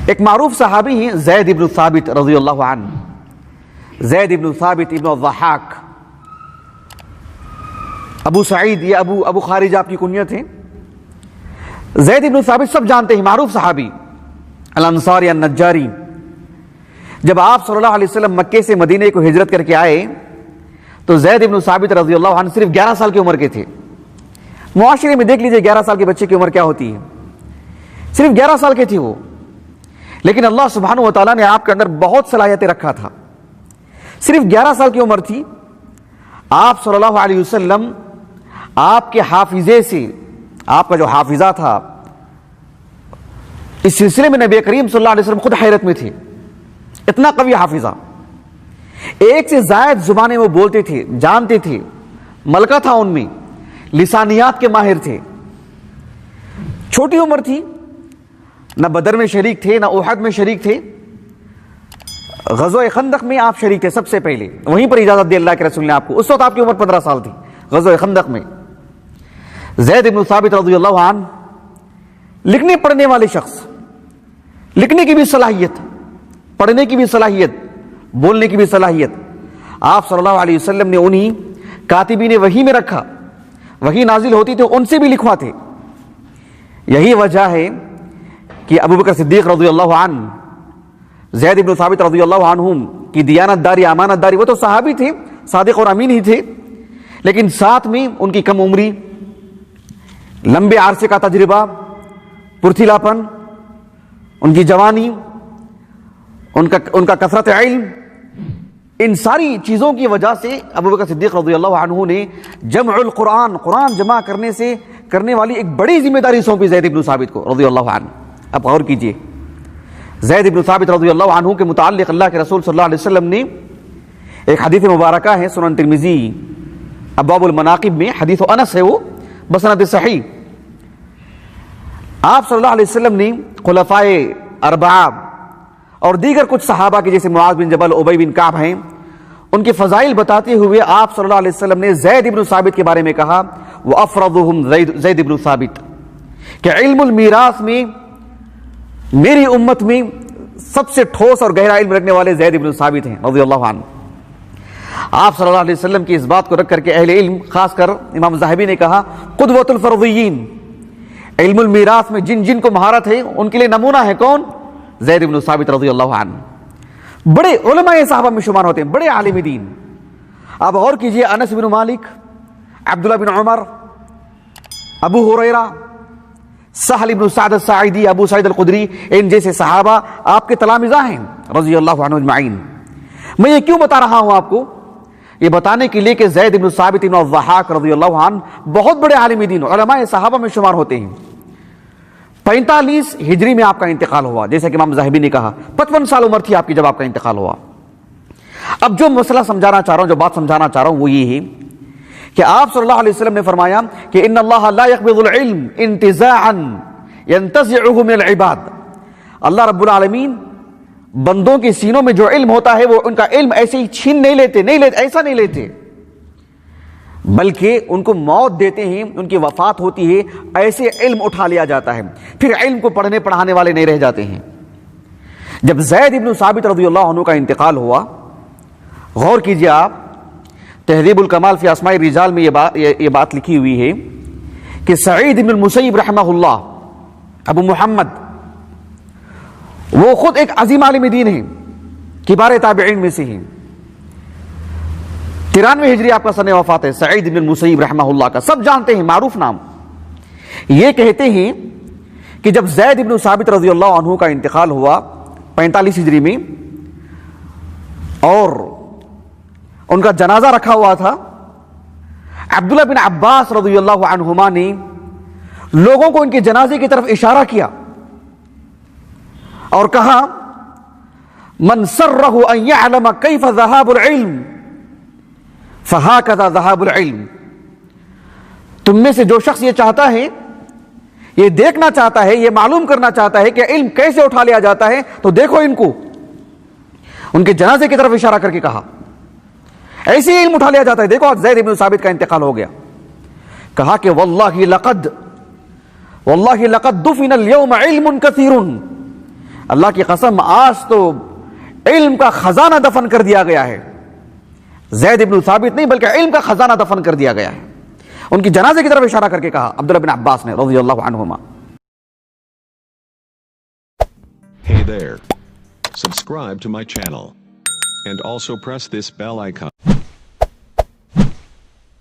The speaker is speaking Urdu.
ایک معروف صحابی ہیں زید ابن ثابت رضی اللہ عنہ. زید ابن ثابت ابن الضحاک ابو سعید یا ابو خارج آپ کی کنیت ہے. زید ابن ثابت سب جانتے ہیں، معروف صحابی الانصاری النجاری. جب آپ صلی اللہ علیہ وسلم مکے سے مدینے کو ہجرت کر کے آئے تو زید ابن ثابت رضی اللہ عنہ صرف 11 سال کی عمر کے تھے. معاشرے میں دیکھ لیجئے 11 سال کے بچے کی عمر کیا ہوتی ہے، صرف 11 سال کے تھے وہ، لیکن اللہ سبحانہ و تعالیٰ نے آپ کے اندر بہت صلاحیتیں رکھا تھا. صرف 11 سال کی عمر تھی، آپ صلی اللہ علیہ وسلم آپ کے حافظے سے، آپ کا جو حافظہ تھا، اس سلسلے میں نبی کریم صلی اللہ علیہ وسلم خود حیرت میں تھے. اتنا قوی حافظہ، ایک سے زائد زبانیں وہ بولتے تھے، جانتے تھے، ملکہ تھا ان میں، لسانیات کے ماہر تھے. چھوٹی عمر تھی، نہ بدر میں شریک تھے نہ احد میں شریک تھے. غزوہ خندق میں آپ شریک تھے سب سے پہلے، وہیں پر اجازت دی اللہ کے رسول نے آپ کو. اس وقت آپ کی عمر 15 سال تھی غزوہ خندق میں. زید ابن ثابت رضی اللہ عنہ لکھنے پڑھنے والے شخص، لکھنے کی بھی صلاحیت، پڑھنے کی بھی صلاحیت، بولنے کی بھی صلاحیت. آپ صلی اللہ علیہ وسلم نے انہی کاتبین وحی میں رکھا، وحی نازل ہوتی تھی ان سے بھی لکھواتے. یہی وجہ ہے کہ ابو بکر صدیق رضی اللہ عنہ، زید ابن ثابت رضی اللہ عنہم کی دیانت داری، امانت داری، وہ تو صحابی تھے، صادق اور امین ہی تھے، لیکن ساتھ میں ان کی کم عمری، لمبے عرصے کا تجربہ، پرتھیلاپن، ان کی جوانی، ان کا کثرت علم، ان ساری چیزوں کی وجہ سے ابو بکر صدیق رضی اللہ عنہ نے جمع القرآن، قرآن جمع کرنے والی ایک بڑی ذمہ داری سونپی زید ابن ثابت کو رضی اللہ عنہ. اب غور کیجئے، زید ابن ثابت رضی اللہ عنہ کے متعلق اللہ کے رسول صلی اللہ علیہ وسلم نے ایک حدیث مبارکہ ہے، سنن ترمذی ابواب المناقب میں، حدیث انس ہے وہ بسند صحیح. آپ صلی اللہ علیہ وسلم نے خلفائے اربعہ اور دیگر کچھ صحابہ کے جیسے معاذ بن جبل، ابی بن کعب ہیں، ان کے فضائل بتاتے ہوئے آپ صلی اللہ علیہ وسلم نے زید ابن ثابت کے بارے میں کہا وَأَفْرَضُهُمْ زید ابن ثابت، کہ علم المیراث میں میری امت میں سب سے ٹھوس اور گہرا علم رکھنے والے زید ابن ثابت ہیں رضی اللہ عنہ. آپ صلی اللہ علیہ وسلم کی اس بات کو رکھ کر کے اہل علم، خاص کر امام ذہبی نے کہا قدوۃ الفرضیین، علم المیراث میں جن جن کو مہارت ہے ان کے لیے نمونہ ہے کون؟ زید ابن ثابت رضی اللہ عنہ. بڑے علماء صحابہ میں شمار ہوتے ہیں، بڑے عالم دین. اب غور کیجئے، انس بن مالک، عبداللہ بن عمر، ابو ہریرہ، سہل بن سعد الساعدی، ابو سعید الخدری، ان جیسے صحابہ آپ کے تلامذہ ہیں رضی اللہ عنہ اجمعین. میں یہ کیوں بتا رہا ہوں آپ کو؟ یہ بتانے کے لیے کہ زید بن ثابت بن الضحاک رضی اللہ عنہ بہت بڑے عالم دین، علماء صحابہ میں شمار ہوتے ہیں. 45 ہجری میں آپ کا انتقال ہوا، جیسے کہ امام ذہبی نے کہا 55 سال عمر تھی آپ کی جب آپ کا انتقال ہوا. اب جو مسئلہ سمجھانا چاہ رہا ہوں، جو بات سمجھانا چاہ رہا ہوں وہ یہ ہے کہ آپ صلی اللہ علیہ وسلم نے فرمایا کہ ان اللہ لا يقبض العلم انتزاعا ينتزعه من العباد. اللہ رب العالمین بندوں کے سینوں میں جو علم ہوتا ہے وہ ان کا علم ایسے ہی چھین نہیں لیتے، ایسا نہیں لیتے، بلکہ ان کو موت دیتے ہیں، ان کی وفات ہوتی ہے، ایسے علم اٹھا لیا جاتا ہے، پھر علم کو پڑھنے پڑھانے والے نہیں رہ جاتے ہیں. جب زید ابن ثابت رضی اللہ عنہ کا انتقال ہوا، غور کیجئے آپ، تہذیب الکمال فی اسماء الرجال میں یہ بات لکھی ہوئی ہے کہ سعید بن المسیب رحمہ اللہ، ابو محمد، وہ خود ایک عظیم عالم دین ہیں، کبار تابعین میں سے ہیں. 93 ہجری آپ کا سن وفات ہے سعید بن المسیب رحمہ اللہ کا، سب جانتے ہیں، معروف نام. یہ کہتے ہیں کہ جب زید بن ثابت رضی اللہ عنہ کا انتقال ہوا 45 ہجری میں اور ان کا جنازہ رکھا ہوا تھا، عبداللہ بن عباس رضی اللہ عنہما نے لوگوں کو ان کے جنازے کی طرف اشارہ کیا اور کہا من سرہ ان یعلم کیف ذہاب العلم فہاکذا ذہاب العلم. تم میں سے جو شخص یہ چاہتا ہے، یہ دیکھنا چاہتا ہے، یہ معلوم کرنا چاہتا ہے کہ علم کیسے اٹھا لیا جاتا ہے، تو دیکھو ان کو. ان کے جنازے کی طرف اشارہ کر کے کہا ایسے ہی علم اٹھا لیا جاتا ہے. دیکھو آج زید بن ثابت کا انتقال ہو گیا. کہا کہ واللہ لقد دفن اليوم علم کثیر. اللہ کی قسم آج تو علم کا خزانہ دفن کر دیا گیا ہے. زید ابن ثابت نہیں بلکہ علم کا خزانہ دفن کر دیا گیا ہے. ان کی جنازے کی طرف اشارہ کر کے کہا عبداللہ بن عباس نے رضی اللہ عنہما. Hey there. Subscribe to my channel. And also press this bell icon.